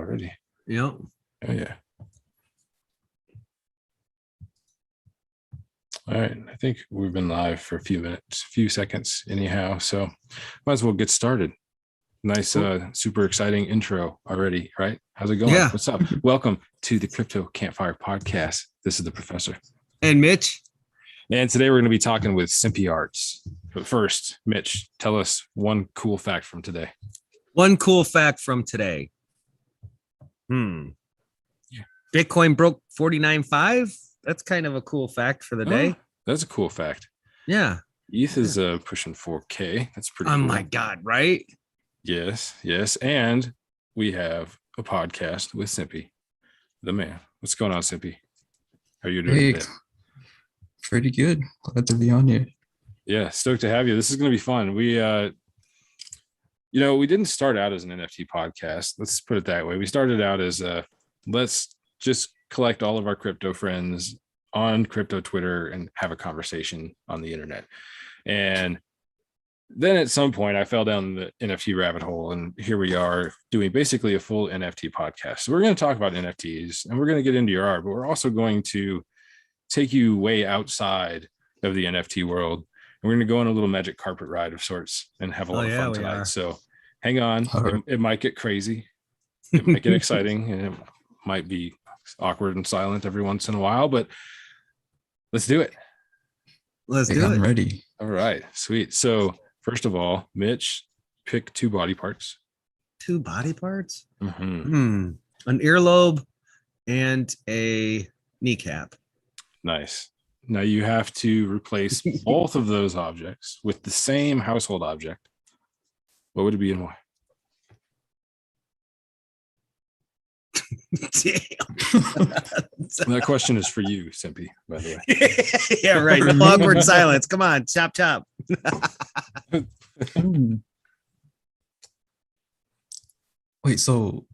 already. Yep. Oh yeah. All right. I think we've been live for a few seconds anyhow. So might as well get started. Nice, super exciting intro already, right? How's it going? Yeah. What's up? Welcome to the Crypto Campfire podcast. This is the professor. And Mitch. And today we're going to be talking with Simpy Arts. But first, Mitch, tell us one cool fact from today. One cool fact from today. Yeah. Bitcoin broke 49.5. That's kind of a cool fact for the day. That's a cool fact. Yeah. ETH is pushing 4K. That's pretty cool. My God, right? Yes. And we have a podcast with Simpy, the man. What's going on, Simpy? How are you doing today? Pretty good. Glad to be on here. Yeah, stoked to have you. This is going to be fun. We, we didn't start out as an NFT podcast. Let's put it that way. We started out as let's just collect all of our crypto friends on crypto Twitter and have a conversation on the internet. And then at some point I fell down the NFT rabbit hole, and here we are doing basically a full NFT podcast. So we're going to talk about NFTs and we're going to get into your art, but we're also going to take you way outside of the NFT world. And we're going to go on a little magic carpet ride of sorts and have a lot of fun tonight. So hang on. It might get crazy. It might get exciting, and it might be awkward and silent every once in a while, but let's do it. I'm ready. All right, sweet. So first of all, Mitch, pick two body parts. Two body parts? Mm-hmm. An earlobe and a kneecap. Nice. Now you have to replace both of those objects with the same household object. What would it be and why? Damn. That question is for you, Simpy, by the way. Yeah, right. No awkward silence. Come on, chop. Wait, so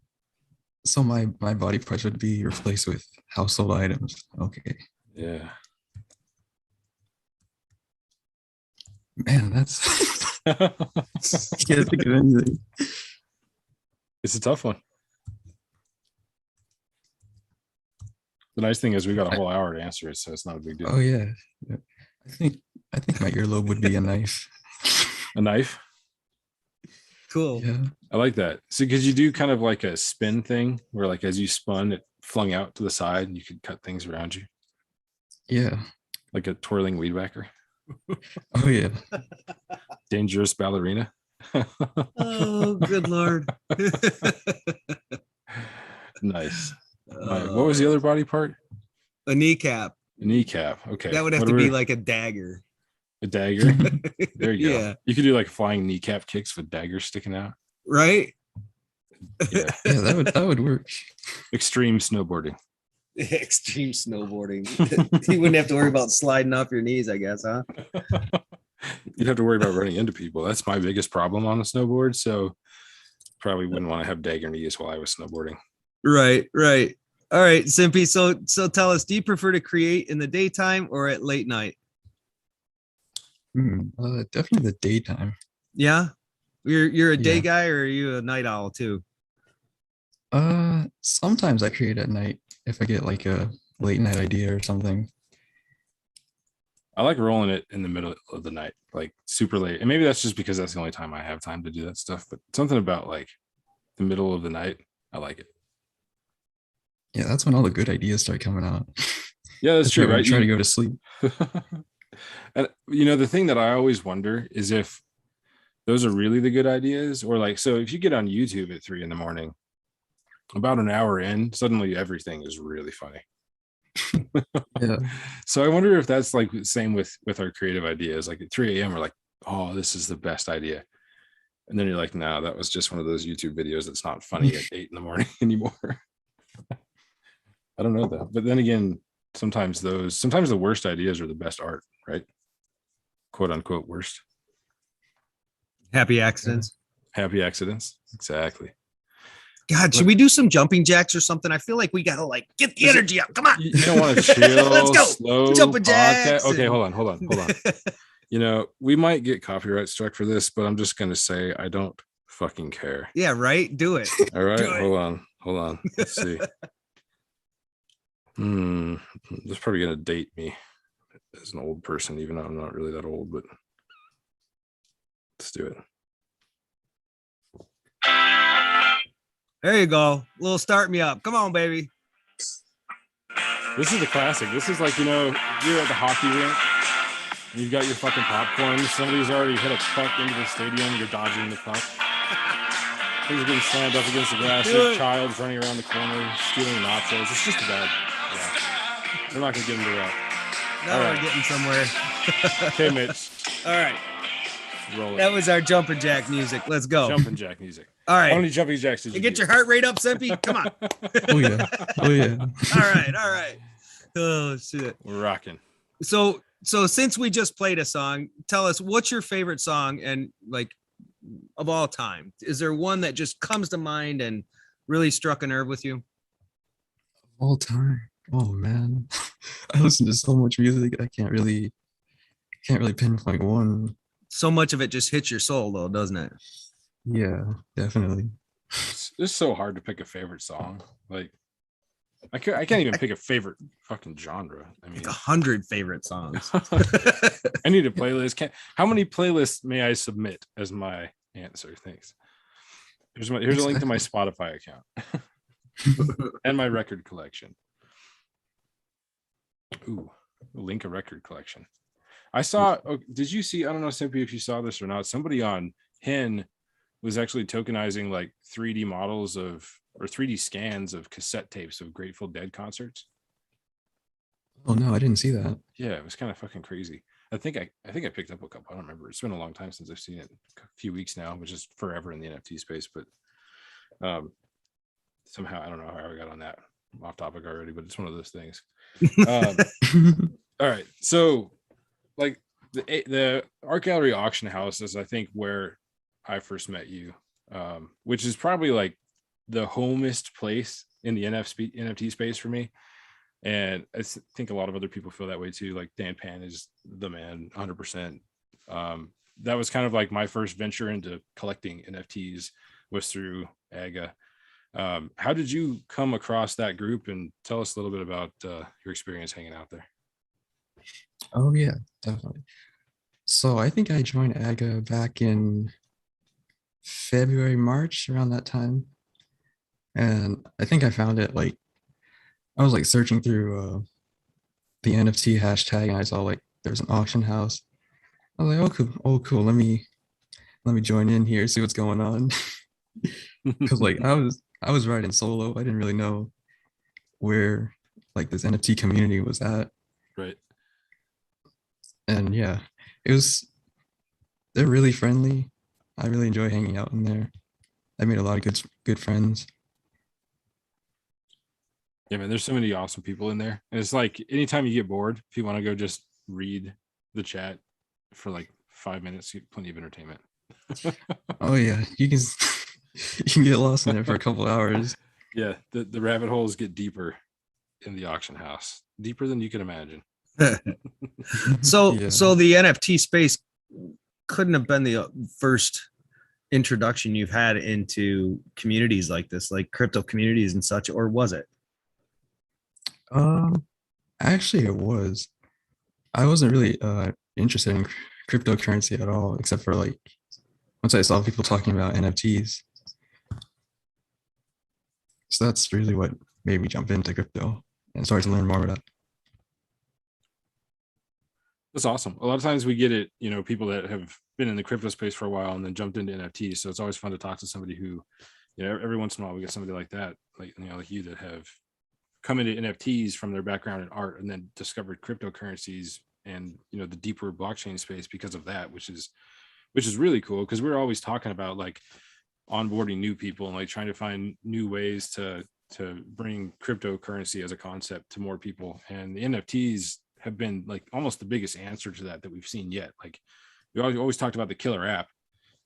my body parts would be replaced with household items. Okay. Yeah. Man, that's can't think of anything. It's a tough one. The nice thing is we got a whole hour to answer it, so it's not a big deal. Oh yeah. I think my earlobe would be a knife. A knife? Cool. Yeah. I like that. So could you do kind of like a spin thing where, like, as you spun, it flung out to the side and you could cut things around you? Yeah. Like a twirling weed whacker? Oh yeah. Dangerous ballerina? Oh, good Lord. Nice. What was the other body part? A kneecap. A kneecap. Okay. That would have to be like a dagger. A dagger? There you go. Yeah. You could do like flying kneecap kicks with daggers sticking out. Right? Yeah. Yeah, that would work. Extreme snowboarding. Extreme snowboarding. You wouldn't have to worry about sliding off your knees, I guess, huh? You'd have to worry about running into people. That's my biggest problem on the snowboard. So probably wouldn't want to have dagger knees while I was snowboarding. Right. All right, Simpy. So tell us, do you prefer to create in the daytime or at late night? Definitely the daytime. Yeah. You're a day Yeah. guy, or are you a night owl too? Sometimes I create at night if I get like a late night idea or something. I like rolling it in the middle of the night, like super late. And maybe that's just because that's the only time I have time to do that stuff. But something about like the middle of the night, I like it. Yeah, that's when all the good ideas start coming out. Yeah, that's true, right? Try to go to sleep. And the thing that I always wonder is if those are really the good ideas, or like, so if you get on YouTube at 3 a.m, about an hour in, suddenly everything is really funny. Yeah. So I wonder if that's like the same with our creative ideas. Like at 3 a.m, we're like, oh, this is the best idea. And then you're like, no, that was just one of those YouTube videos that's not funny at 8 a.m. anymore. I don't know though. But then again, sometimes the worst ideas are the best art, right? Quote unquote worst. Happy accidents. Happy accidents. Exactly. God, should we do some jumping jacks or something? I feel like we gotta like get the energy up. Come on. You don't want to chill. Let's go. Slow Jumping jacks. Okay, hold on. We might get copyright struck for this, but I'm just gonna say I don't fucking care. Yeah, right. Do it. All right, hold Hold on. Let's see. That's probably gonna date me as an old person, even though I'm not really that old, but let's do it. There you go. A little start me up. Come on, baby. This is the classic. This is like, you're at the hockey rink and you've got your fucking popcorn. Somebody's already hit a puck into the stadium. You're dodging the puck. Things are getting slammed up against the glass. Your child's running around the corner, stealing nachos. It's just bad. Yeah. We're not going to get into that. Now we're getting somewhere. Okay, Mitch. All right. Roll it. That was our jumping jack music. Let's go. Jumping jack music. All right. How many jumping jacks did you get your heart rate up, Sempy? Come on. Oh yeah. Oh yeah. All right. Oh shit. We're rocking. So since we just played a song, tell us what's your favorite song and like of all time. Is there one that just comes to mind and really struck a nerve with you? All time. Oh man. I listen to so much music. I can't really pinpoint one. So much of it just hits your soul though, doesn't it? Yeah, definitely. It's so hard to pick a favorite song. Like I can't even pick a favorite fucking genre. I mean, like 100 favorite songs. I need a playlist. How many playlists may I submit as my answer? Thanks. Here's a link to my Spotify account and my record collection. Ooh, link a record collection. I saw. Oh, did you see? I don't know, Simply, if you saw this or not. Somebody on Hen was actually tokenizing like 3D models or 3D scans of cassette tapes of Grateful Dead concerts. Oh no, I didn't see that. Yeah, it was kind of fucking crazy. I think I picked up a couple. I don't remember. It's been a long time since I've seen it. A few weeks now, which is forever in the NFT space. But somehow I don't know how I got on that. I'm off topic already, but it's one of those things. All right, so like the art gallery auction house is, I think, where I first met you, which is probably like the homest place in the NFT space for me. And I think a lot of other people feel that way too. Like Dan Pan is the man, 100%. That was kind of like my first venture into collecting NFTs was through AGA. How did you come across that group, and tell us a little bit about your experience hanging out there? Oh yeah, definitely. So I think I joined AGA back in February, March, around that time. And I think I found it like, I was like searching through the NFT hashtag, and I saw like there's an auction house. I was like, oh cool, let me join in here, see what's going on. Because like I was writing solo. I didn't really know where like this NFT community was at. Right. And yeah, they're really friendly. I really enjoy hanging out in there. I made a lot of good friends. Yeah, man, there's so many awesome people in there. And it's like anytime you get bored, if you want to go just read the chat for like 5 minutes, you get plenty of entertainment. Oh yeah, you can get lost in there for a couple hours. Yeah, the rabbit holes get deeper in the auction house, deeper than you can imagine. So Yeah. So the NFT space couldn't have been the first introduction you've had into communities like this, like crypto communities and such, or was it? Actually it was. I wasn't really interested in cryptocurrency at all, except for like once I saw people talking about NFTs. So that's really what made me jump into crypto and start to learn more about it. That's awesome. A lot of times we get it, people that have been in the crypto space for a while and then jumped into NFTs. So it's always fun to talk to somebody who, every once in a while we get somebody like that, like you that have come into NFTs from their background in art and then discovered cryptocurrencies and the deeper blockchain space because of that, which is really cool, because we're always talking about like onboarding new people and like trying to find new ways to bring cryptocurrency as a concept to more people. And the NFTs have been like almost the biggest answer to that we've seen yet. Like we always talked about the killer app,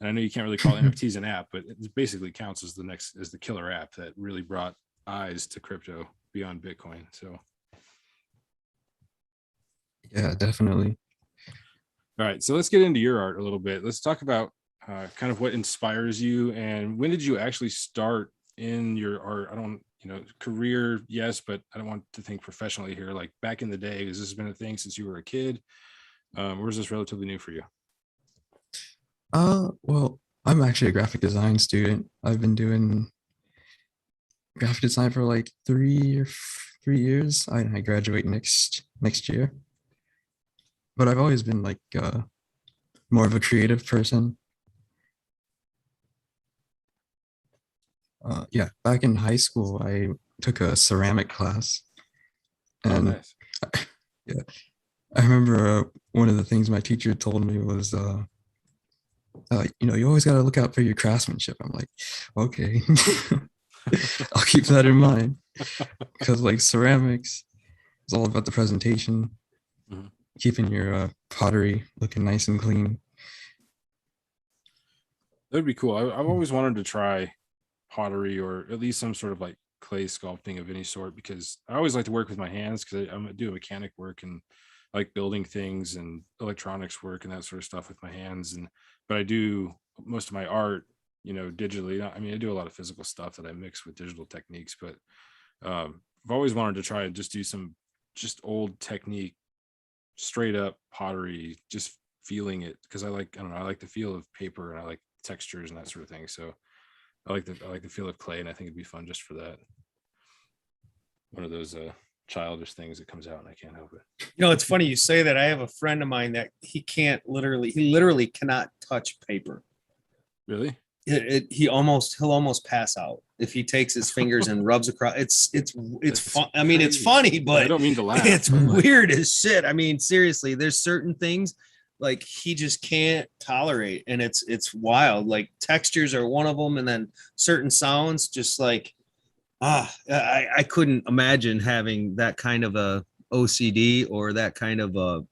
and I know you can't really call NFTs an app, but it basically counts as the killer app that really brought eyes to crypto beyond Bitcoin. So Yeah, definitely. all right, so let's get into your art a little bit. Let's talk about kind of what inspires you, and when did you actually start in your art? I don't, career, yes, but I don't want to think professionally here. Like back in the day, has this been a thing since you were a kid? Or is this relatively new for you? Well, I'm actually a graphic design student. I've been doing graphic design for like 3 years. I graduate next year. But I've always been like more of a creative person. Yeah, back in high school, I took a ceramic class, Oh, and nice. yeah, I remember one of the things my teacher told me was, you always got to look out for your craftsmanship. I'm like, okay, I'll keep that in mind, because like ceramics is all about the presentation, Mhm. keeping your pottery looking nice and clean. That'd be cool. I've always wanted to try pottery, or at least some sort of like clay sculpting of any sort, because I always like to work with my hands, because I do mechanic work, and I like building things and electronics work and that sort of stuff with my hands. And but I do most of my art, digitally. I mean, I do a lot of physical stuff that I mix with digital techniques, but I've always wanted to try and just do some just old technique, straight up pottery, just feeling it, because I don't know, I like the feel of paper, and I like textures and that sort of thing. So I like the feel of clay, and I think it'd be fun just for that. One of those childish things that comes out, and I can't help it. It's funny you say that. I have a friend of mine that he literally cannot touch paper. Really? He'll almost pass out if he takes his fingers and rubs across. It's fun. I mean, it's funny, but I don't mean to laugh. it's but like, weird as shit. I mean, seriously, there's certain things like he just can't tolerate, and it's wild. Like textures are one of them, and then certain sounds, just like I couldn't imagine having that kind of a OCD or that kind of a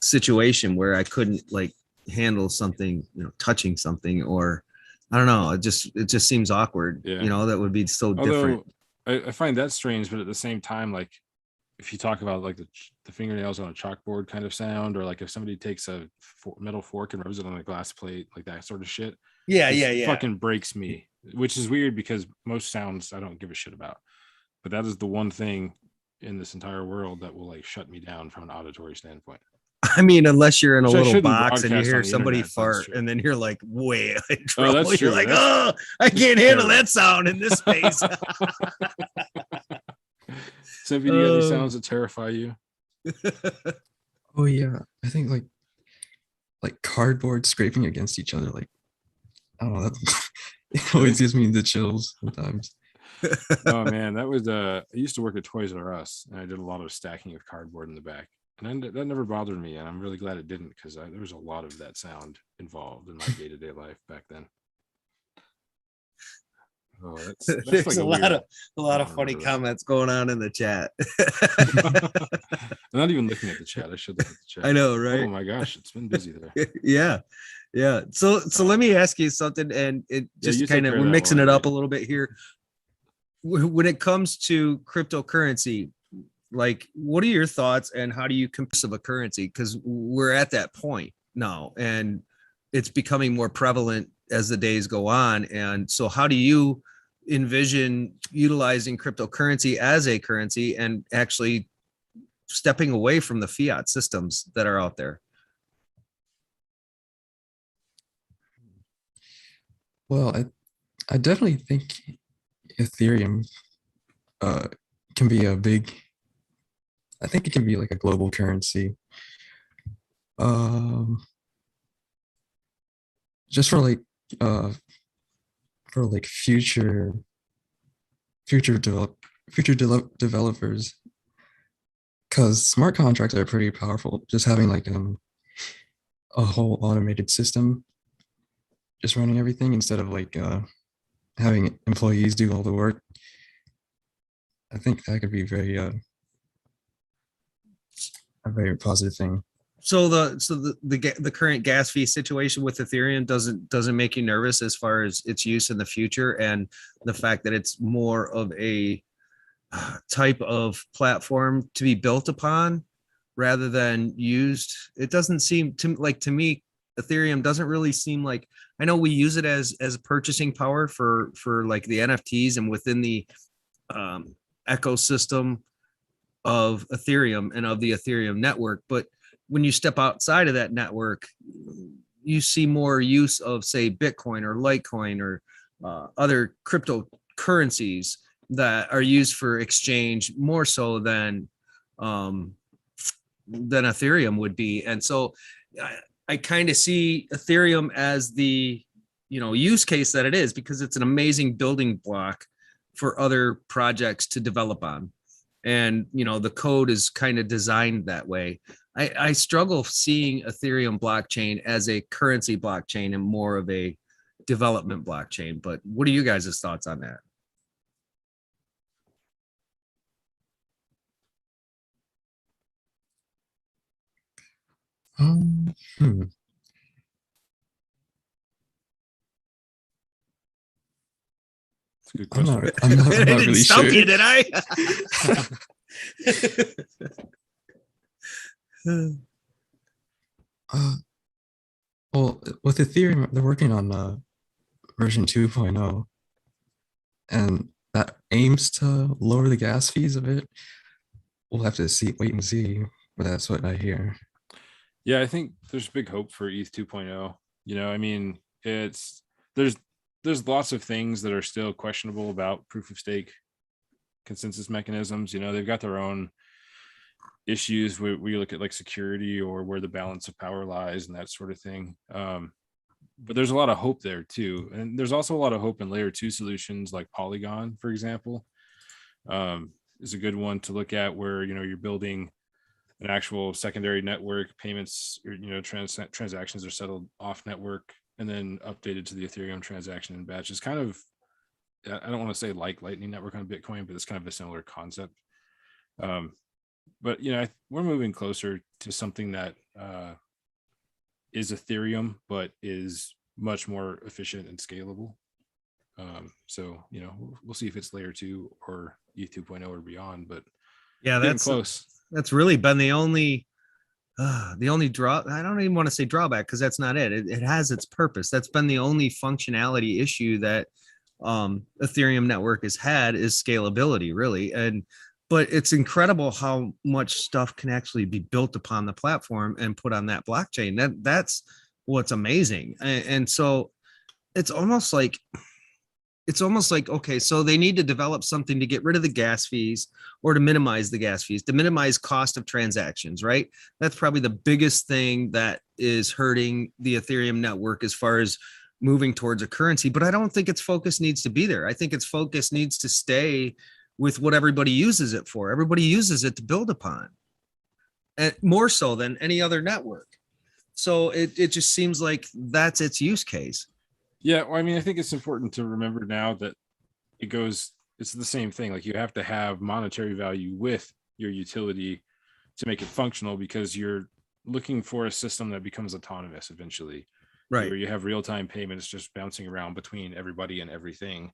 situation where I couldn't like handle something, touching something, or I don't know. It just seems awkward. Yeah. That would be so different. Although I find that strange, but at the same time, like if you talk about like the fingernails on a chalkboard kind of sound, or like if somebody takes a metal fork and rubs it on a glass plate, like that sort of shit. Yeah, Fucking breaks me, which is weird because most sounds I don't give a shit about. But that is the one thing in this entire world that will like shut me down from an auditory standpoint. I mean, unless you're in a Which I little shouldn't box and you broadcast hear on the somebody internet, that's fart, true. and then you're like way in Oh, trouble. that's You're true. like, That's I can't handle terrible. that sound in this space. So, have you got any sounds that terrify you? Oh yeah, I think like cardboard scraping against each other. Like I don't know, that it always gives me the chills sometimes. Oh man, that was I used to work at Toys R Us, and I did a lot of stacking of cardboard in the back, and then that never bothered me, and I'm really glad it didn't, because there was a lot of that sound involved in my day-to-day life back then. Oh, that's There's like a lot of funny remember that. comments going on in the chat. I'm not even looking at the chat. I should look at the chat. I know, right? Oh my gosh, it's been busy there. Yeah. So let me ask you something, and it Yeah, just you kind take of care we're of that mixing while it I up a read. little bit here. When it comes to cryptocurrency, like what are your thoughts, and how do you compare of a currency? Because we're at that point now, and it's becoming more prevalent as the days go on. And so how do you envision utilizing cryptocurrency as a currency and actually stepping away from the fiat systems that are out there? Well, I definitely think Ethereum uh can be I think it can be like a global currency. Um just uh for like future develop developers, because smart contracts are pretty powerful. Just having like a whole automated system just running everything instead of like having employees do all the work. I think that could be a very positive thing. So the current gas fee situation with Ethereum doesn't make you nervous as far as its use in the future, and the fact that it's more of a type of platform to be built upon rather than used. It doesn't seem to me Ethereum doesn't really seem like I know we use it as purchasing power for like the NFTs and within the ecosystem of Ethereum and of the Ethereum network. But when you step outside of that network, you see more use of, say, Bitcoin or Litecoin or other cryptocurrencies that are used for exchange more so than Ethereum would be. And so I kind of see Ethereum as the, use case that it is, because it's an amazing building block for other projects to develop on. And, the code is kind of designed that way. I struggle seeing Ethereum blockchain as a currency blockchain and more of a development blockchain. But what are you guys' thoughts on that? Hmm. It's a good I'm question. not, I'm not, I'm I not didn't really stump sure. you, did I? Uh, well, with Ethereum, they're working on version 2.0, and that aims to lower the gas fees a bit. We'll have to wait and see, but that's what I hear. Yeah, I think there's big hope for ETH 2.0. I mean, there's lots of things that are still questionable about proof of stake consensus mechanisms. They've got their own issues where you look at like security or where the balance of power lies and that sort of thing. But there's a lot of hope there too. And there's also a lot of hope in layer 2 solutions like Polygon, for example, is a good one to look at, where, you're building an actual secondary network. Payments, or, transactions are settled off network and then updated to the Ethereum transaction in batches. Kind of, I don't want to say like Lightning Network on Bitcoin, but it's kind of a similar concept. But we're moving closer to something that is Ethereum, but is much more efficient and scalable. So we'll see if it's layer 2 or ETH 2.0 or beyond, but Yeah, getting close. That's really been the only draw. I don't even want to say drawback, because that's not it. It has its purpose. That's been the only functionality issue that Ethereum network has had, is scalability, really. But it's incredible how much stuff can actually be built upon the platform and put on that blockchain. That's what's amazing. And so it's almost like, okay, so they need to develop something to get rid of the gas fees, or to minimize the gas fees, to minimize cost of transactions, right? That's probably the biggest thing that is hurting the Ethereum network as far as moving towards a currency. But I don't think its focus needs to be there. I think its focus needs to stay with what everybody uses it for. Everybody uses it to build upon, and more so than any other network. So it just seems like that's its use case. Yeah, well, I mean, I think it's important to remember now that it's the same thing. Like, you have to have monetary value with your utility to make it functional, because you're looking for a system that becomes autonomous eventually, Right. where you have real-time payments just bouncing around between everybody and everything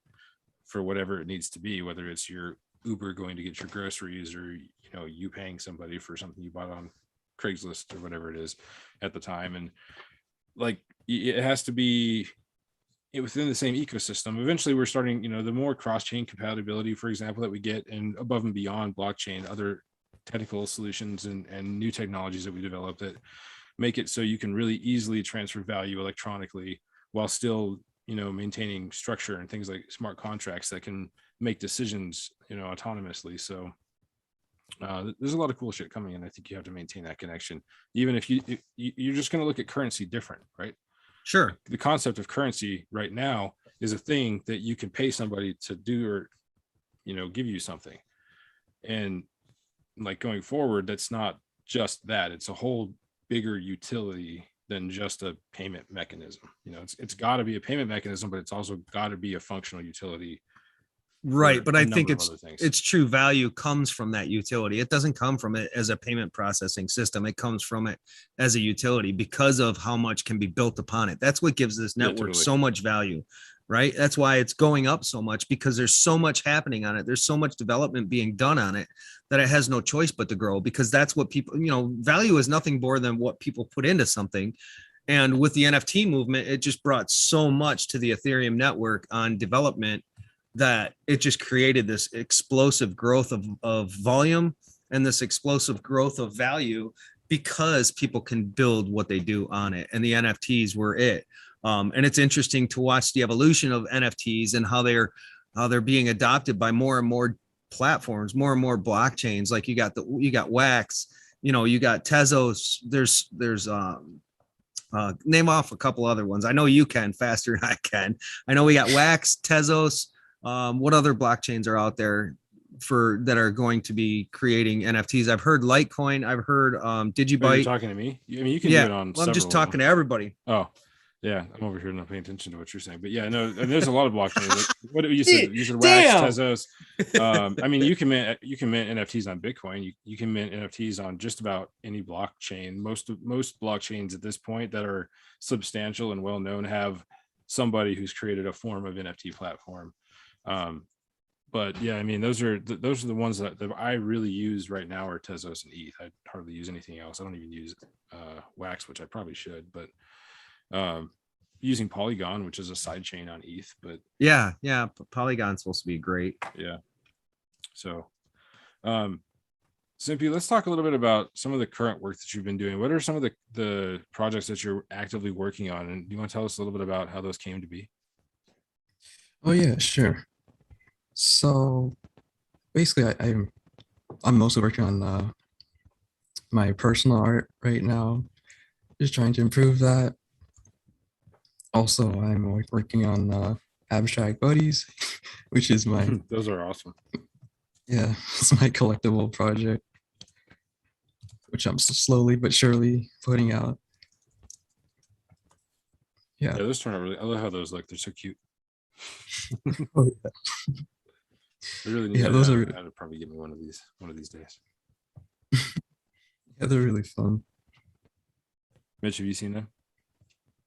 for whatever it needs to be, whether it's your Uber going to get your groceries, or you paying somebody for something you bought on Craigslist or whatever it is at the time. And like, it has to be within the same ecosystem. Eventually we're starting, the more cross-chain compatibility, for example, that we get, and above and beyond blockchain, other technical solutions and new technologies that we develop that make it so you can really easily transfer value electronically while still maintaining structure and things like smart contracts that can make decisions autonomously. So there's a lot of cool shit coming, and I think you have to maintain that connection, even if you're just going to look at currency different, right? Sure. The concept of currency right now is a thing that you can pay somebody to do, or give you something. And like, going forward, that's not just that. It's a whole bigger utility than just a payment mechanism. It's got to be a payment mechanism, but it's also got to be a functional utility. Right. But I think it's true value comes from that utility. It doesn't come from it as a payment processing system. It comes from it as a utility, because of how much can be built upon it. That's what gives this network so much value, right? That's why it's going up so much, because there's so much happening on it. There's so much development being done on it that it has no choice but to grow, because that's what people, value is nothing more than what people put into something. And with the NFT movement, it just brought so much to the Ethereum network on development that it just created this explosive growth of volume and this explosive growth of value because people can build what they do on it. And the NFTs were it. And it's interesting to watch the evolution of NFTs and how they're being adopted by more and more platforms, more and more blockchains. Like you got Wax, you got Tezos. There's name off a couple other ones. I know you can faster than I can. I know we got Wax, Tezos. What other blockchains are out there that are going to be creating NFTs? I've heard Litecoin. I've heard Digibyte. Are you talking to me? I mean, you can do it on. Well, I'm just talking to everybody. Oh, yeah. I'm over here not paying attention to what you're saying, but yeah, no. And there's a lot of blockchains. Like, what you said? You said Wax, Tezos. I mean, you can mint NFTs on Bitcoin. You can mint NFTs on just about any blockchain. Most blockchains at this point that are substantial and well known have somebody who's created a form of NFT platform. But yeah, I mean, those are the ones that I really use right now are Tezos and ETH. I hardly use anything else. I don't even use Wax, which I probably should, but using Polygon, which is a side chain on ETH. But yeah, Polygon's supposed to be great. Yeah. So Simpy, let's talk a little bit about some of the current work that you've been doing. What are some of the projects that you're actively working on? And do you want to tell us a little bit about how those came to be? Oh yeah, sure. So basically, I'm mostly working on my personal art right now, just trying to improve that. Also, I'm working on abstract buddies, which is my those are awesome. Yeah, it's my collectible project, which I'm slowly but surely putting out. Yeah, those turn out really. I love how those look. They're so cute. Oh yeah. I really need those are. I'd probably give me one of these days. Yeah, they're really fun. Mitch, have you seen them?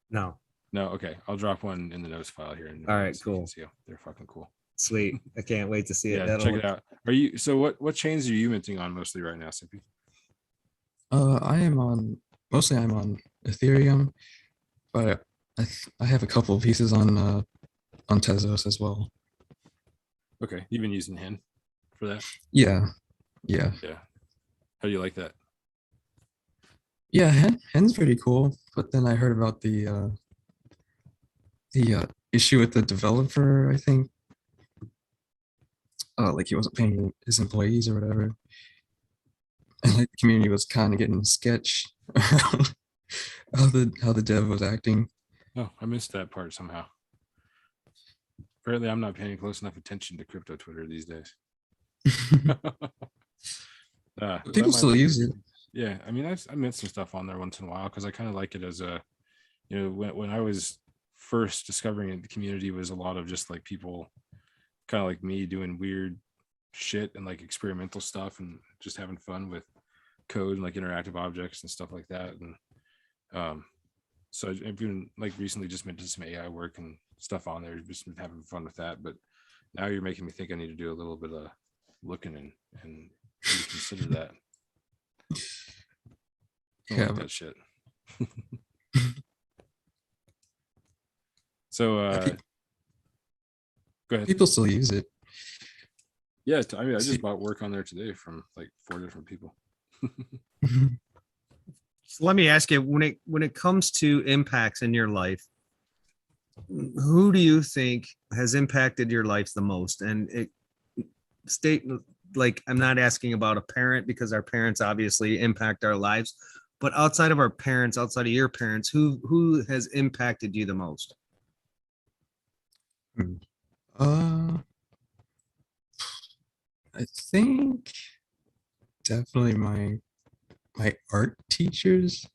No. Okay, I'll drop one in the notes file here. All right, cool. They're fucking cool. Sweet. I can't wait to see it. Yeah, check it out. What chains are you minting on mostly right now, Simpy? I'm on Ethereum, but I have a couple of pieces on Tezos as well. Okay, you've been using Hen for that? Yeah. How do you like that? Yeah, Hen's pretty cool, but then I heard about the issue with the developer, I think. Like he wasn't paying his employees or whatever. And like the community was kind of getting sketch around how the dev was acting. Oh, I missed that part somehow. Apparently, I'm not paying close enough attention to crypto Twitter these days. People still use it. Yeah, I mean, I mint some stuff on there once in a while because I kind of like it as a, when I was first discovering it, the community was a lot of just like people kind of like me doing weird shit and like experimental stuff and just having fun with code and like interactive objects and stuff like that. And so I've been like recently just minted some AI work and stuff on there, just been having fun with that. But now you're making me think I need to do a little bit of looking and consider that. Yeah, like that shit. So go ahead. People still use it. Yeah, I mean, I just bought work on there today from like 4 different people. So let me ask you, when it comes to impacts in your life, who do you think has impacted your life the most? And I'm not asking about a parent because our parents obviously impact our lives, but outside of our parents, outside of your parents, who has impacted you the most? I think definitely my art teachers.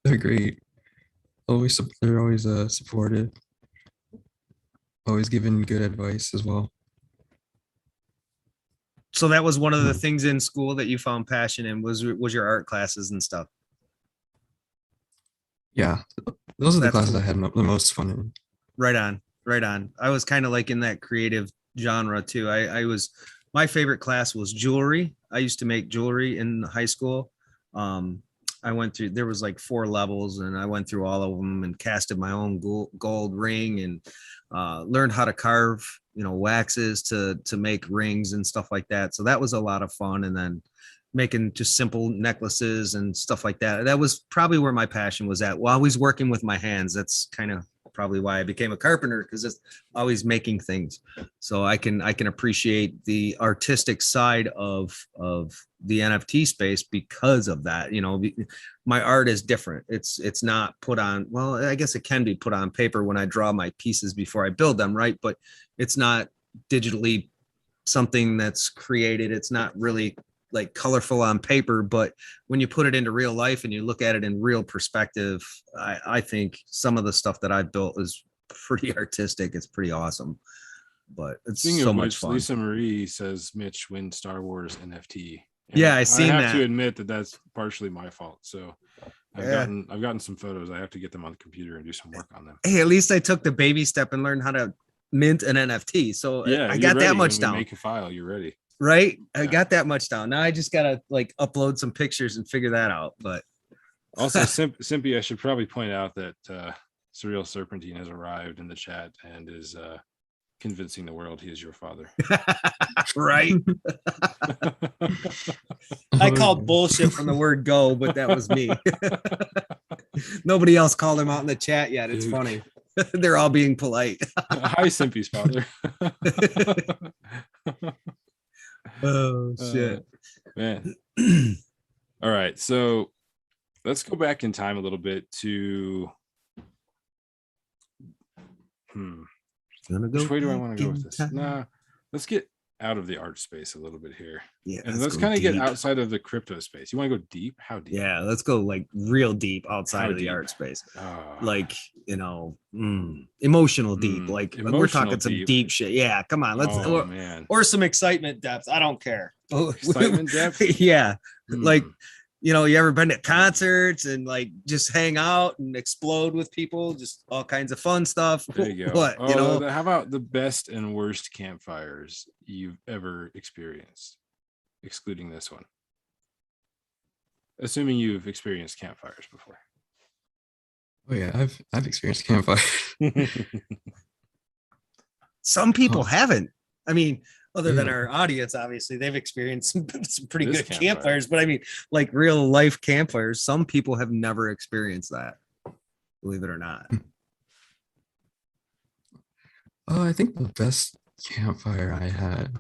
They're great. They're always supportive. Always giving good advice as well. So that was one of the things in school that you found passion in was your art classes and stuff. Yeah, those are the classes cool. I had the most fun in. Right on. I was kind of like in that creative genre too. My favorite class was jewelry. I used to make jewelry in high school. I went through, there was like 4 levels, and I went through all of them and casted my own gold ring, and learned how to carve, waxes to make rings and stuff like that. So that was a lot of fun. And then making just simple necklaces and stuff like that. That was probably where my passion was at. Well, always working with my hands. That's kind of probably why I became a carpenter, because it's always making things. So I can appreciate the artistic side of the NFT space because of that. My art is different. It's not put on, well, I guess it can be put on paper when I draw my pieces before I build them, right? But it's not digitally something that's created. It's not really like colorful on paper, but when you put it into real life and you look at it in real perspective, I think some of the stuff that I've built is pretty artistic. It's pretty awesome, but it's so much fun. Lisa Marie says Mitch win Star Wars NFT. And yeah, I seen that. I have to admit that that's partially my fault. So I've gotten some photos. I have to get them on the computer and do some work on them. Hey, at least I took the baby step and learned how to mint an NFT. So yeah, I got that much down. Make a file, you're ready. Right, I got that much down. Now I just gotta like upload some pictures and figure that out. But also, Simpy, I should probably point out that Surreal Serpentine has arrived in the chat and is convincing the world he is your father. Right. I called bullshit from the word go, but that was me. Nobody else called him out in the chat yet. It's funny. They're all being polite. Hi, Simpy's father. Oh shit, man. All right, so let's go back in time a little bit to which way do I want to go with this? Nah, let's get out of the art space a little bit here. Yeah, and let's kind of get outside of the crypto space. You want to go deep? How deep? Yeah, let's go like real deep outside of the art space. Like, emotional deep. Like we're talking some deep shit. Yeah, come on. Let's or some excitement depth. I don't care. Excitement depth? Yeah. Like, you ever been to concerts and like just hang out and explode with people, just all kinds of fun stuff? There you go. What, how about the best and worst campfires you've ever experienced, excluding this one? Assuming you've experienced campfires before. Oh yeah, I've experienced campfire. Some people haven't. I mean, other than our audience, obviously, they've experienced some pretty good campfires. But I mean, like real life campfires, some people have never experienced that, believe it or not. Oh, I think the best campfire I had,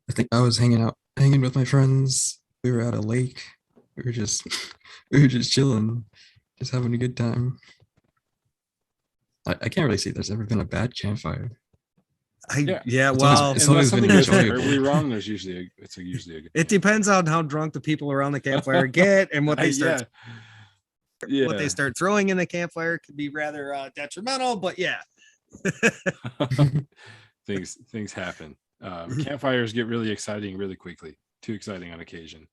I think I was hanging with my friends. We were at a lake. We were just chilling, just having a good time. I can't really see there's ever been a bad campfire. Well, it's always been terribly wrong. There's usually a good. It depends on how drunk the people around the campfire get and what they start. What they start throwing in the campfire could be rather detrimental, but yeah. things happen. Campfires get really exciting really quickly. Too exciting on occasion.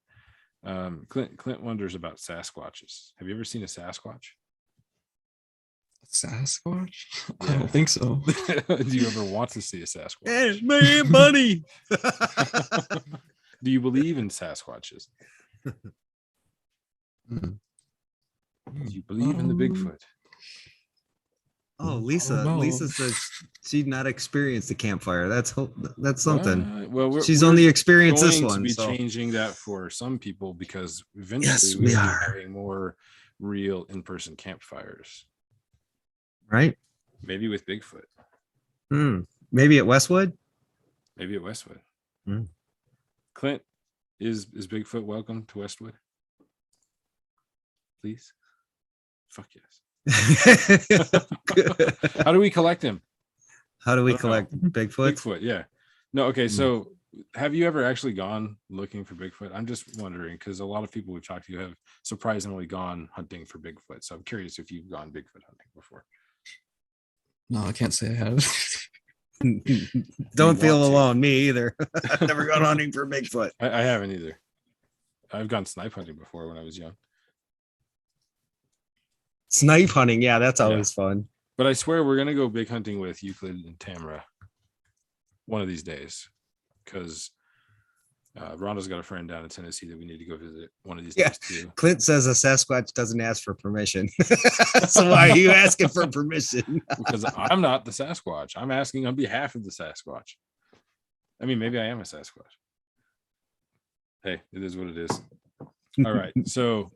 Clint wonders about Sasquatches. Have you ever seen a Sasquatch? Sasquatch? Yeah. I don't think so. Do you ever want to see a Sasquatch? Hey, man, buddy. Do you believe in Sasquatches? Do you believe in the Bigfoot? Oh, Lisa says she'd not experienced the campfire. That's something. Well, she's only experienced this one. Be changing that for some people because eventually we are having more real in-person campfires. Right? Maybe with Bigfoot. Maybe at Westwood. Clint, is Bigfoot welcome to Westwood? Please. Fuck yes. How do we collect him? How do we collect Bigfoot? Bigfoot, yeah. No, okay. So have you ever actually gone looking for Bigfoot? I'm just wondering because a lot of people we've talked to have surprisingly gone hunting for Bigfoot. So I'm curious if you've gone Bigfoot hunting before. No, I can't say I have. Don't feel alone. Me either. I've never gone hunting for Bigfoot. I haven't either. I've gone snipe hunting before when I was young. Snipe hunting, yeah, that's always fun. But I swear we're gonna go big hunting with Euclid and Tamara one of these days, because Rhonda's got a friend down in Tennessee that we need to go visit one of these Yeah. days too. Clint says a Sasquatch doesn't ask for permission. So why are you asking for permission? Because I'm not the Sasquatch. I'm asking on behalf of the Sasquatch. I mean, maybe I am a Sasquatch. Hey, it is what it is. All right. So,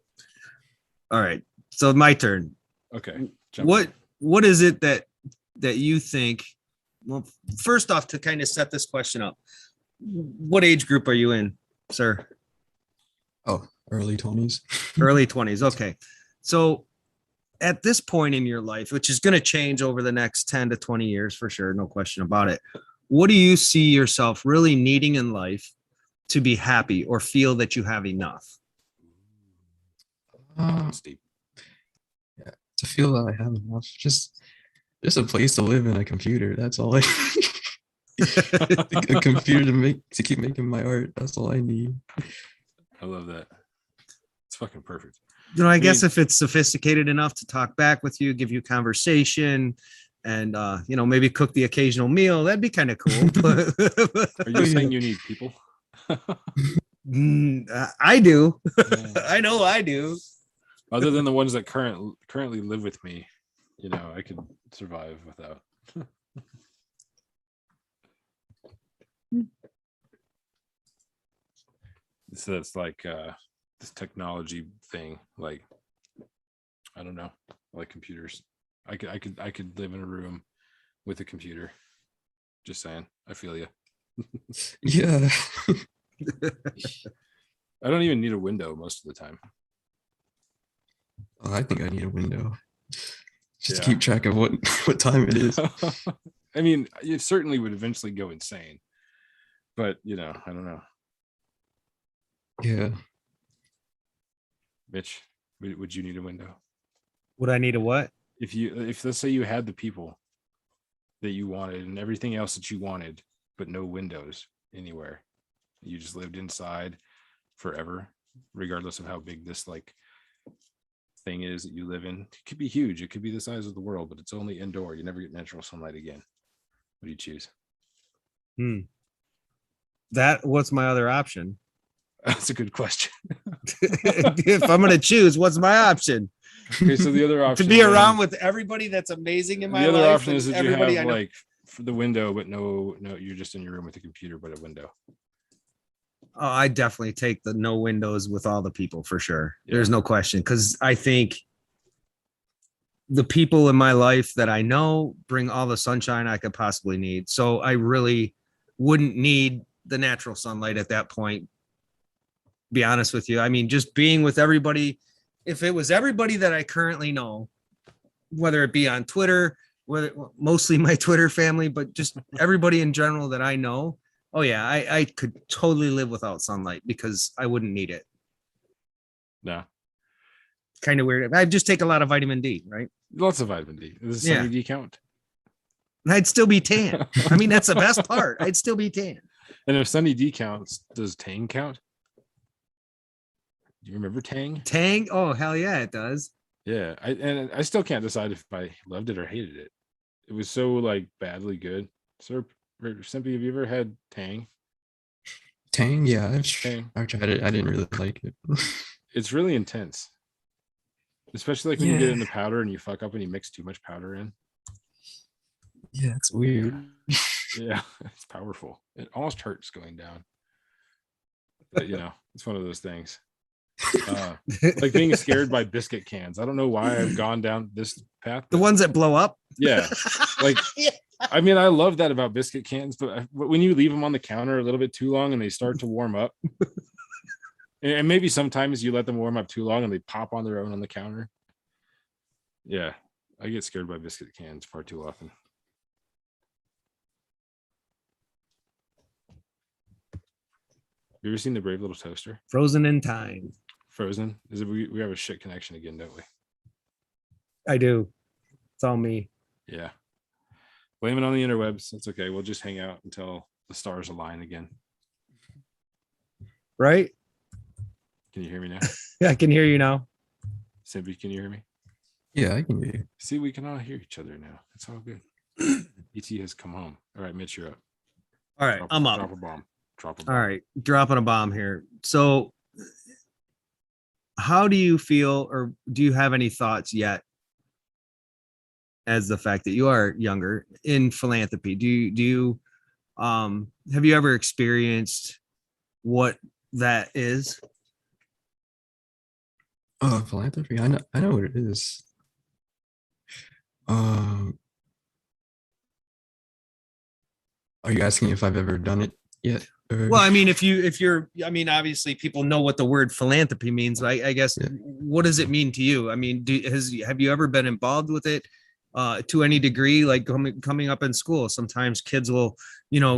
all right. So my turn. Okay. What is it that you think? Well, first off, to kind of set this question up, what age group are you in, sir? Oh, early 20s. Early 20s. Okay. So at this point in your life, which is going to change over the next 10 to 20 years for sure, no question about it. What do you see yourself really needing in life to be happy or feel that you have enough? Steep. Yeah, to feel that I have enough, just a place to live and a computer. That's all I a computer to keep making my art. That's all I need. I love that. It's fucking perfect. You know, I guess if it's sophisticated enough to talk back with you, give you conversation, and you know, maybe cook the occasional meal, that'd be kind of cool. Are you saying you need people? I do. Yeah. I know I do. Other than the ones that currently live with me, you know, I could survive without. So it's like this technology thing, like I don't know, like computers. I could live in a room with a computer. Just saying, I feel you. Yeah. I don't even need a window most of the time. Oh, I think I need a window just to Yeah. keep track of what time it is. I mean, it certainly would eventually go insane, but you know, I don't know. Yeah. Mitch, would you need a window? Would I need a what? If let's say you had the people that you wanted and everything else that you wanted, but no windows anywhere, you just lived inside forever, regardless of how big this like thing is that you live in. It could be huge. It could be the size of the world, but it's only indoor. You never get natural sunlight again. What do you choose? What's my other option? That's a good question. If I'm going to choose, what's my option? Okay, so the other option to be around with everybody that's amazing in my life. The other option is that you have I like for the window, but no, you're just in your room with a computer, but a window. Oh, I definitely take the no windows with all the people for sure. Yeah. There's no question, because I think the people in my life that I know bring all the sunshine I could possibly need. So I really wouldn't need the natural sunlight at that point. Be honest with you. I mean, just being with everybody, if it was everybody that I currently know, whether it be on Twitter, mostly my Twitter family, but just everybody in general that I know, oh yeah, I could totally live without sunlight because I wouldn't need it. No. Kind of weird. I just take a lot of vitamin D, right? Lots of vitamin D. Does Sunny D count? I'd still be tan. I mean, that's the best part. I'd still be tan. And if Sunny D counts, does Tang count? Do you remember Tang? Tang? Oh, hell yeah, it does. Yeah. I still can't decide if I loved it or hated it. It was so like badly good. Sir, Simpy, have you ever had Tang? Tang? Yeah, I've Tang. tried it. I didn't really like it. It's really intense. Especially like when you get it in the powder and you fuck up and you mix too much powder in. Yeah, it's weird. Yeah, it's powerful. It almost hurts going down. But you know, it's one of those things. Like being scared by biscuit cans. I don't know why I've gone down this path. The ones that blow up? Yeah. Like, I mean, I love that about biscuit cans, but when you leave them on the counter a little bit too long and they start to warm up, and maybe sometimes you let them warm up too long and they pop on their own on the counter. Yeah, I get scared by biscuit cans far too often. You ever seen The Brave Little Toaster? Frozen in time. Frozen? Is it? We have a shit connection again, don't we? I do. It's all me. Yeah. Blame it on the interwebs. That's okay. We'll just hang out until the stars align again. Right? Can you hear me now? Yeah, I can hear you now. Simpy, can you hear me? Yeah, I can hear you. See, we can all hear each other now. It's all good. ET has come home. All right, Mitch, you're up. All right, I'm up. Drop a bomb. Drop a All bomb. right, dropping a bomb here. So, how do you feel, or do you have any thoughts yet, as the fact that you are younger in philanthropy? Do you have you ever experienced what that is? Philanthropy. I know what it is. Um, are you asking if I've ever done it yet? Well, I mean, I mean, obviously people know what the word philanthropy means. I guess, Yeah. what does it mean to you? I mean, have you ever been involved with it to any degree? Like coming up in school, sometimes kids will,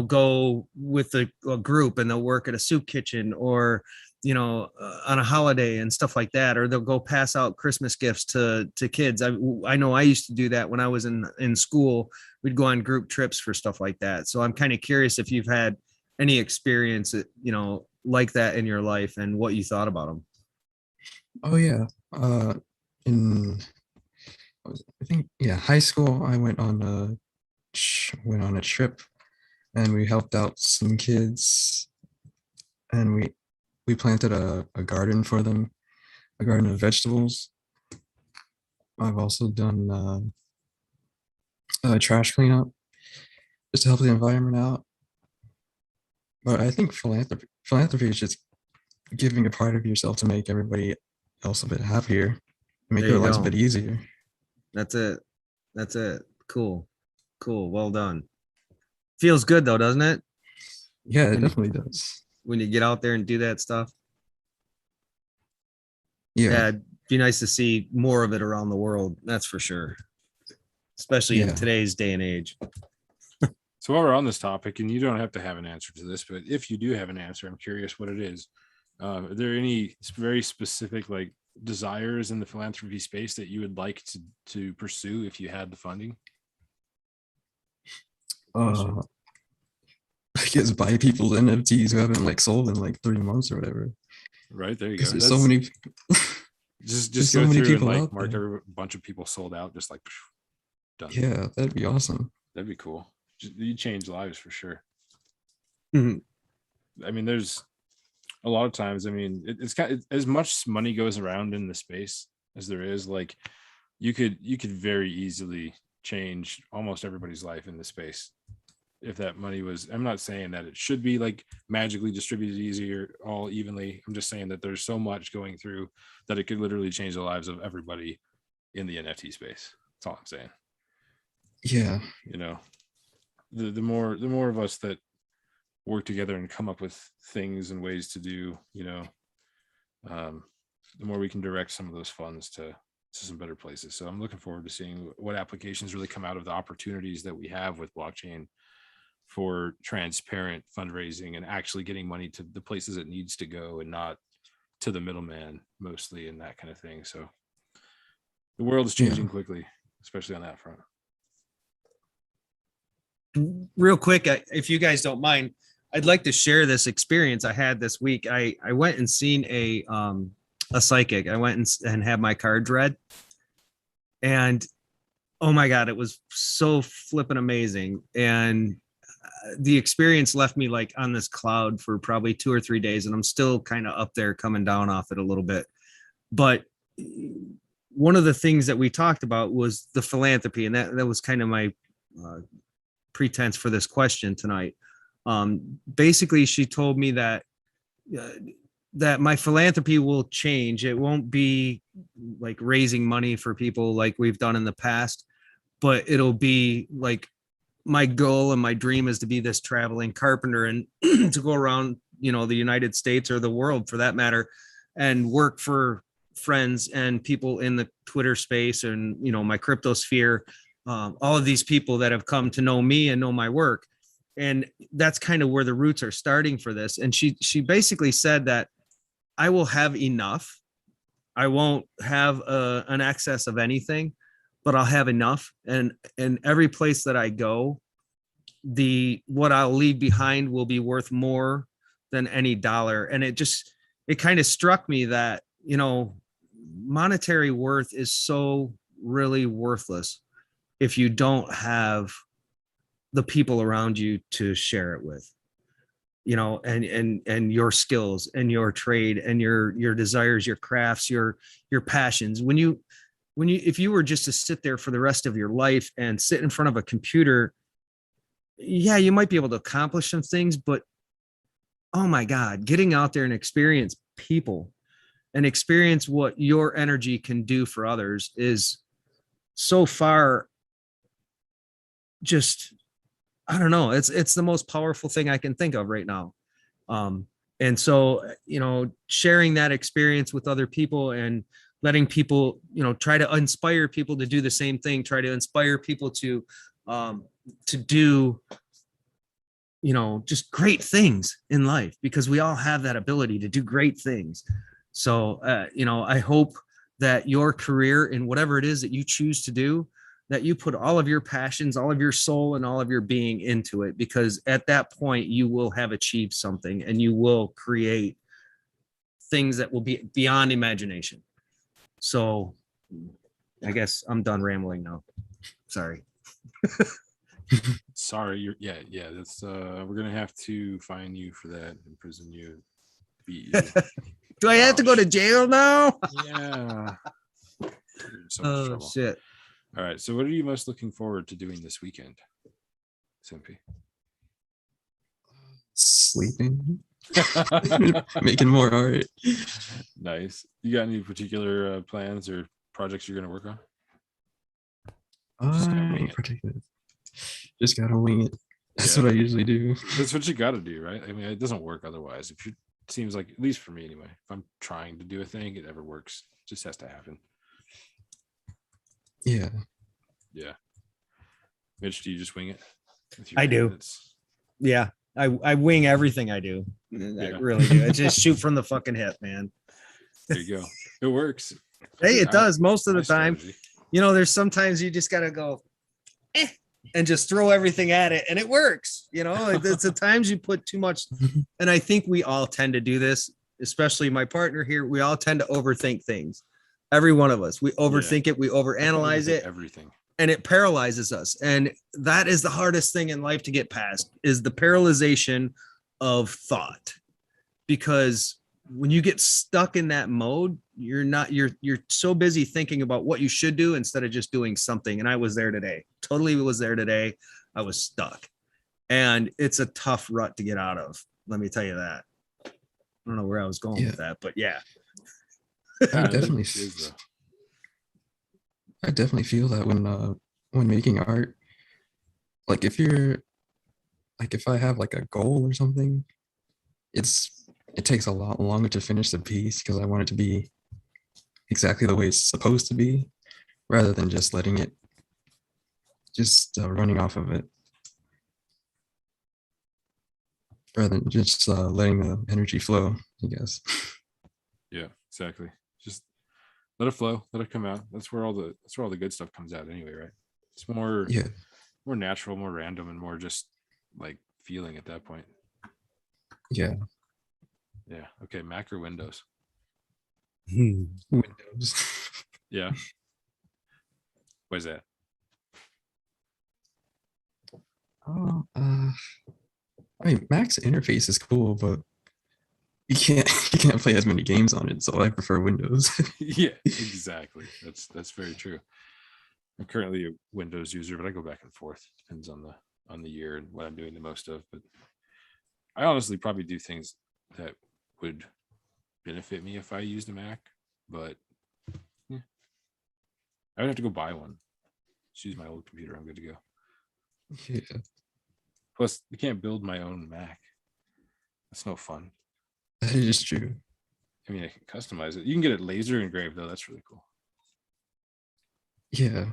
go with a group and they'll work at a soup kitchen, or, on a holiday and stuff like that, or they'll go pass out Christmas gifts to kids. I know I used to do that when I was in school. We'd go on group trips for stuff like that. So I'm kind of curious if you've had any experience, like that in your life, and what you thought about them. Oh yeah. In I think, yeah, high school, I went on a trip, and we helped out some kids, and we planted a garden for them, a garden of vegetables. I've also done trash cleanup just to help the environment out. But I think philanthropy is just giving a part of yourself to make everybody else a bit happier, make There their you lives a go. bit easier. That's it. That's it. Cool. Cool. Well done. Feels good though, doesn't it? Yeah, it When you, definitely does. when you get out there and do that stuff. Yeah, Yeah, it'd be nice to see more of it around the world. That's for sure. Especially in yeah. today's day and age. So while we're on this topic, and you don't have to have an answer to this, but if you do have an answer, I'm curious what it is. Are there any very specific like desires in the philanthropy space that you would like to pursue if you had the funding? Uh, I guess buy people's NFTs who haven't like sold in like 3 months or whatever. Right, there you go. Because there's so That's many, just there's go so many through and people like out mark there. a bunch of people sold out, just like done. Yeah, that'd be awesome. That'd be cool. You change lives for sure. Mhm. I mean, there's a lot of times. I mean, it's kind of, as much money goes around in the space as there is. Like, you could very easily change almost everybody's life in the space if that money was. I'm not saying that it should be like magically distributed easier all evenly. I'm just saying that there's so much going through that it could literally change the lives of everybody in the NFT space. That's all I'm saying. Yeah, You know, the more of us that work together and come up with things and ways to do, the more we can direct some of those funds to some better places. So I'm looking forward to seeing what applications really come out of the opportunities that we have with blockchain for transparent fundraising and actually getting money to the places it needs to go, and not to the middleman mostly, and that kind of thing. So the world is yeah. changing quickly, especially on that front. Real quick, if you guys don't mind, I'd like to share this experience I had this week. I went and seen a psychic. I went and had my cards read, and oh my god, it was so flippin' amazing. And the experience left me like on this cloud for probably 2 or 3 days, and I'm still kind of up there coming down off it a little bit. But one of the things that we talked about was the philanthropy, and that was kind of my pretense for this question tonight. Basically, she told me that that my philanthropy will change. It won't be like raising money for people like we've done in the past, but it'll be like, my goal and my dream is to be this traveling carpenter and to go around, the United States, or the world for that matter, and work for friends and people in the Twitter space and, my crypto sphere, all of these people that have come to know me and know my work. And that's kind of where the roots are starting for this. And she basically said that I will have enough. I won't have an excess of anything, but I'll have enough. And every place that I go, what I'll leave behind will be worth more than any dollar. And it kind of struck me that, monetary worth is so really worthless if you don't have the people around you to share it with. and your skills and your trade and your desires, your crafts, your passions. If you were just to sit there for the rest of your life and sit in front of a computer, yeah, you might be able to accomplish some things, but oh my God, getting out there and experience people and experience what your energy can do for others is so far just, I don't know. It's the most powerful thing I can think of right now. And so, sharing that experience with other people and letting people, try to inspire people to do the same thing, try to inspire people to do, just great things in life, because we all have that ability to do great things. So, I hope that your career in whatever it is that you choose to do, that you put all of your passions, all of your soul, and all of your being into it, because at that point you will have achieved something and you will create things that will be beyond imagination. So I guess I'm done rambling now. Sorry. Sorry, yeah. That's we're gonna have to fine you for that, imprison you, beat you. Do I have to go to jail now? Yeah. So much trouble. Shit. All right. So what are you most looking forward to doing this weekend, Simpy? Sleeping. Making more art. Nice. You got any particular plans or projects you're going to work on? Just gotta wing it. That's what I usually do. That's what you got to do, right? I mean, it doesn't work otherwise. It seems like, at least for me anyway, if I'm trying to do a thing, it never works. It just has to happen. Yeah. Mitch, do you just wing it? I do. Yeah. I wing everything I do. I really do. I just shoot from the fucking hip, man. There you go. It works. Hey, it does most of the time. Strategy. There's sometimes you just gotta go and just throw everything at it, and it works. It's the times you put too much, and I think we all tend to do this, especially my partner here. We all tend to overthink things. Every one of us, we overthink it, we overanalyze it, everything, and it paralyzes us. And that is the hardest thing in life to get past, is the paralyzation of thought. Because when you get stuck in that mode, you're so busy thinking about what you should do instead of just doing something. And I was there today. Totally was there today. I was stuck. And it's a tough rut to get out of. Let me tell you that. I don't know where I was going with that, but yeah. I definitely feel that when making art, like if I have like a goal or something, it takes a lot longer to finish the piece because I want it to be exactly the way it's supposed to be, rather than just letting it running off of it, rather than just letting the energy flow, I guess. Yeah, exactly. Just let it flow, let it come out. That's where all the good stuff comes out anyway, right? It's more natural, more random, and more just like feeling at that point. Yeah. Okay, Mac or Windows? Windows. Yeah. Why is that? I mean, Mac's interface is cool, but you can't play as many games on it, so I prefer Windows. Yeah, exactly. That's very true. I'm currently a Windows user, but I go back and forth. Depends on the year and what I'm doing the most of. But I honestly probably do things that would benefit me if I used a Mac, but I would have to go buy one. Just use my old computer. I'm good to go. Yeah. Plus, I can't build my own Mac. That's no fun. That is true. I mean, I can customize it. You can get it laser engraved though. That's really cool. Yeah.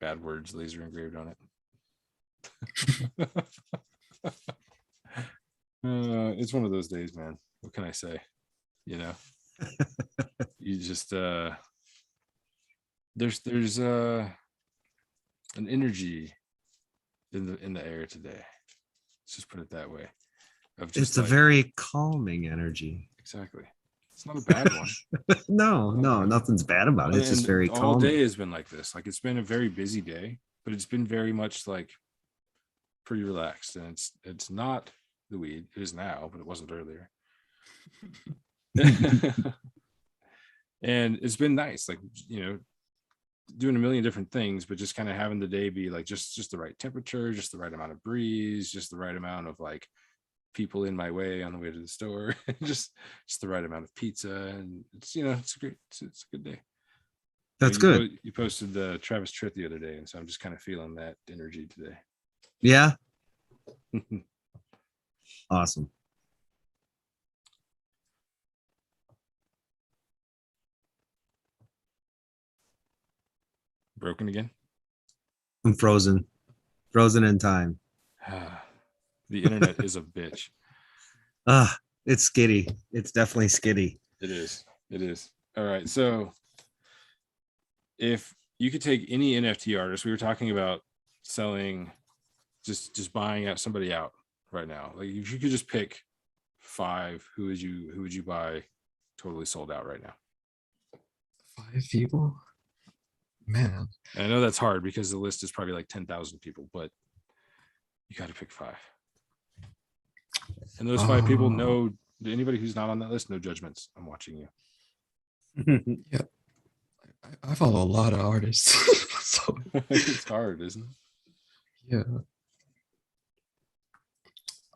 Bad words, laser engraved on it. It's one of those days, man. What can I say? You just there's an energy in the air today. Let's just put it that way. It's a very calming energy. Exactly. It's not a bad one. No, nothing's bad about it. It's just very calming. All day has been like this. Like, it's been a very busy day, but it's been very much like pretty relaxed, and it's not the weed. It is now, but it wasn't earlier. And it's been nice, like, doing a million different things, but just kind of having the day be like just the right temperature, just the right amount of breeze, just the right amount of like people in my way on the way to the store, just the right amount of pizza, and it's it's great. It's a good day. That's good. You posted the Travis Tritt the other day, and so I'm just kind of feeling that energy today. Yeah. Awesome. Broken again? I'm frozen in time. The internet is a bitch. It's skitty. It's definitely skitty. It is. All right. So if you could take any NFT artist, we were talking about selling, just buying out somebody out right now. Like if you could just pick 5, who would you buy totally sold out right now? 5 people? Man. And I know that's hard because the list is probably like 10,000 people, but you got to pick 5. And those 5 people, no, anybody who's not on that list, no judgments. I'm watching you. Yeah. I follow a lot of artists. So it's hard, isn't it? Yeah.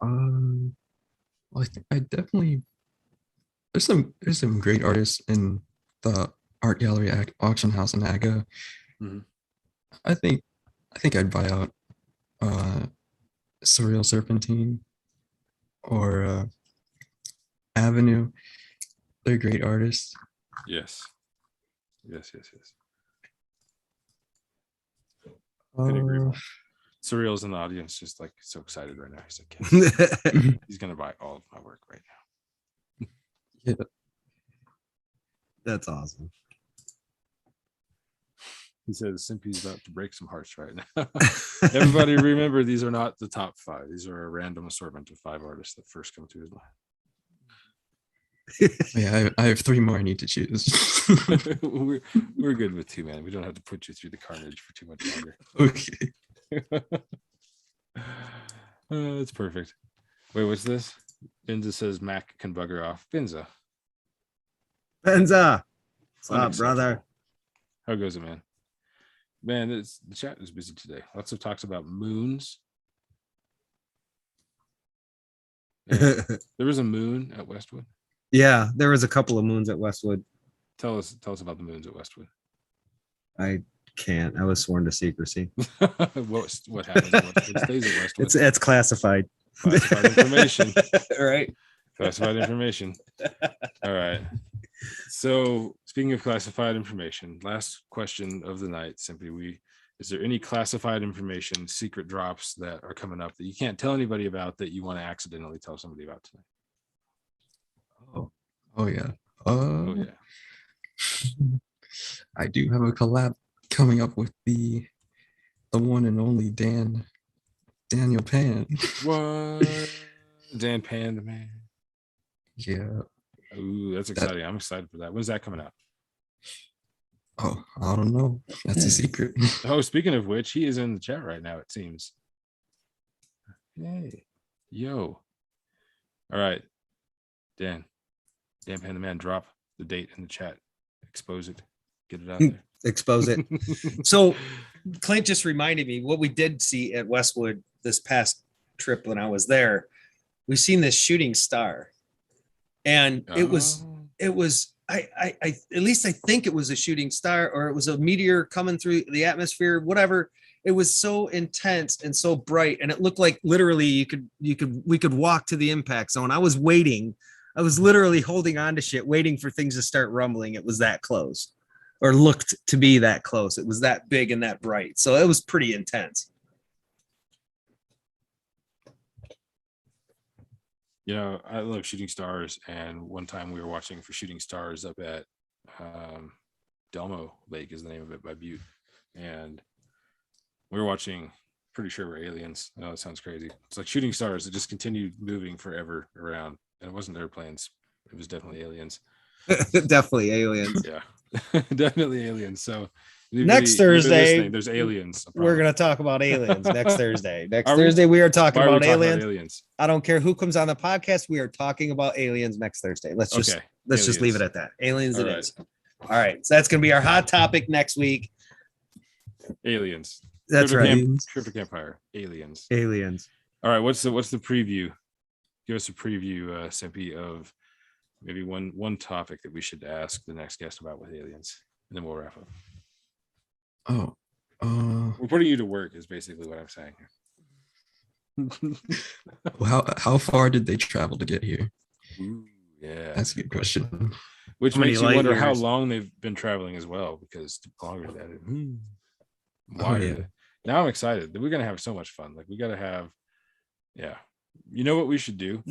Well, I think I definitely there's some great artists in the art gallery auction house in Aga. Mm-hmm. I think I'd buy out Surreal Serpentine or Avenue. They're great artists. Yes. I agree. Surreal's in the audience, just like so excited right now. He's like, yes. He's gonna buy all of my work right now. Yeah. That's awesome. He says Simpy's about to break some hearts right now. Everybody remember, these are not the top 5. These are a random assortment of 5 artists that first come to his mind. Yeah, I have 3 more I need to choose. we're good with 2, man. We don't have to put you through the carnage for too much longer. Okay. That's perfect. Wait, what's this? Benza says Mac can bugger off. Benza. What's up, brother? How goes it, man? Man, the chat is busy today. Lots of talks about moons. Yeah. There was a moon at Westwood. Yeah, there was a couple of moons at Westwood. Tell us about the moons at Westwood. I can't. I was sworn to secrecy. what happens at Westwood stays at Westwood. It's classified. Classified information. All right. Classified information. All right. So speaking of classified information, last question of the night, simply, is there any classified information, secret drops that are coming up that you can't tell anybody about that you want to accidentally tell somebody about tonight? Oh yeah. Oh yeah. I do have a collab coming up with the one and only Daniel Pan. What? Dan Pan, the man. Yeah. Ooh, that's exciting. I'm excited for that. When's that coming out? Oh, I don't know. That's a secret. Oh, speaking of which, he is in the chat right now, it seems. Hey. Yo. All right. Dan Pan the man, drop the date in the chat. Expose it. Get it out there. Expose it. So Clint just reminded me what we did see at Westwood this past trip when I was there. We've seen this shooting star. And it was I at least I think it was a shooting star, or it was a meteor coming through the atmosphere, whatever. It was so intense and so bright, and it looked like literally we could walk to the impact zone. I was waiting. I was literally holding on to shit, waiting for things to start rumbling. It was that close, or looked to be that close. It was that big and that bright. So it was pretty intense. I love shooting stars, and one time we were watching for shooting stars up at Delmo Lake is the name of it, by Butte, and we were watching, pretty sure we're aliens. I know it sounds crazy. It's like shooting stars that just continued moving forever around, and it wasn't airplanes, it was definitely aliens. Definitely aliens. Yeah. Definitely aliens. So Next Thursday, listening, there's aliens. we're going to talk about aliens next Thursday. Next Are we? Thursday, we are talking Why are we about talking aliens. about aliens? I don't care who comes on the podcast. We are talking about aliens next Thursday. Let's just leave it at that. Aliens All it right. is. All right. So that's going to be our hot topic next week. Aliens. That's right. Crypto Campfire. Aliens. Aliens. All right. What's the preview? Give us a preview, Simpy, of maybe one topic that we should ask the next guest about with aliens, and then we'll wrap up. Oh, We're putting you to work is basically what I'm saying. how far did they travel to get here? Ooh, yeah, That's a good question. Which How many makes you light wonder how years? long they've been traveling as well, because the longer that Oh, yeah. Now I'm excited that we're gonna have so much fun. Like we gotta have, yeah. You know what we should do,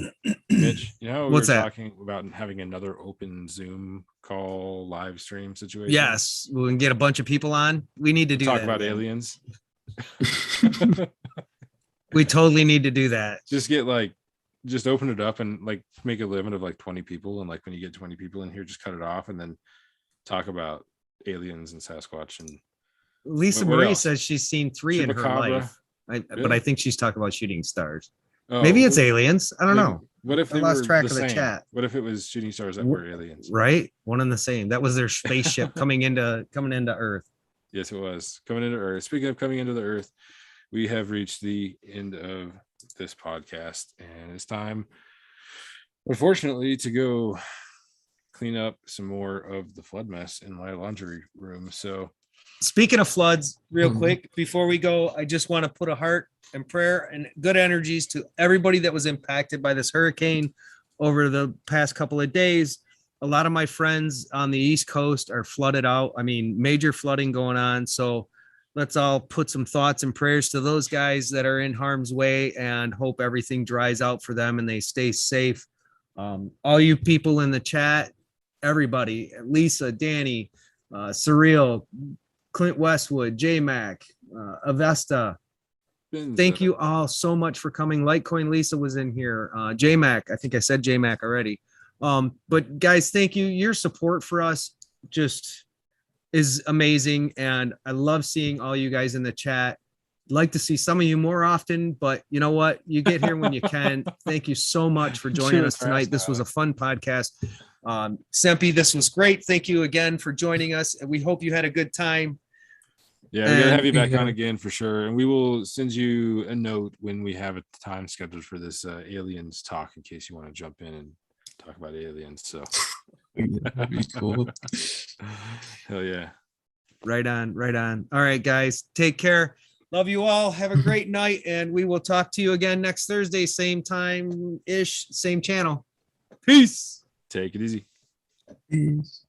Mitch? You know how we What's were that? talking about having another open Zoom call live stream situation? Yes. We can get a bunch of people on. We need to do Talk that about again. aliens. We totally need to do that. Just open it up and like make a limit of like 20 people, and like when you get 20 people in here, just cut it off and then talk about aliens and Sasquatch. And Lisa what Marie else? says she's seen 3 in her Chupacabra. life. But Really? I think she's talking about shooting stars. Oh, Maybe it's aliens. I don't know. What if I they lost were track the of the same? chat. What if it was shooting stars that were aliens? Right? One and the same. That was their spaceship coming into Earth. Yes, it was coming into Earth. Speaking of coming into the Earth, we have reached the end of this podcast, and it's time, unfortunately, to go clean up some more of the flood mess in my laundry room. So, Speaking of floods, real Mhm. quick, before we go, I just want to put a heart and prayer and good energies to everybody that was impacted by this hurricane over the past couple of days. A lot of my friends on the East Coast are flooded out. I mean, major flooding going on. So let's all put some thoughts and prayers to those guys that are in harm's way, and hope everything dries out for them and they stay safe. All you people in the chat, everybody, Lisa, Danny, Surreal, Clint Westwood, J Mac, Avesta. Thank you all so much for coming. Litecoin Lisa was in here. J Mac, I think I said J Mac already. But guys, thank you. Your support for us just is amazing. And I love seeing all you guys in the chat. Like to see some of you more often, but you know what? You get here when you can. Thank you so much for joining us tonight. This was a fun podcast. Sempi, this was great. Thank you again for joining us. And we hope you had a good time. yeah, we're gonna have you back Yeah. on again for sure, and we will send you a note when we have a time scheduled for this aliens talk, in case you want to jump in and talk about aliens. So, That'd be cool. hell yeah. Right on, right on. All right, guys, take care. Love you all. Have a great night, and we will talk to you again next Thursday, same time ish, same channel. Peace. Take it easy. Peace.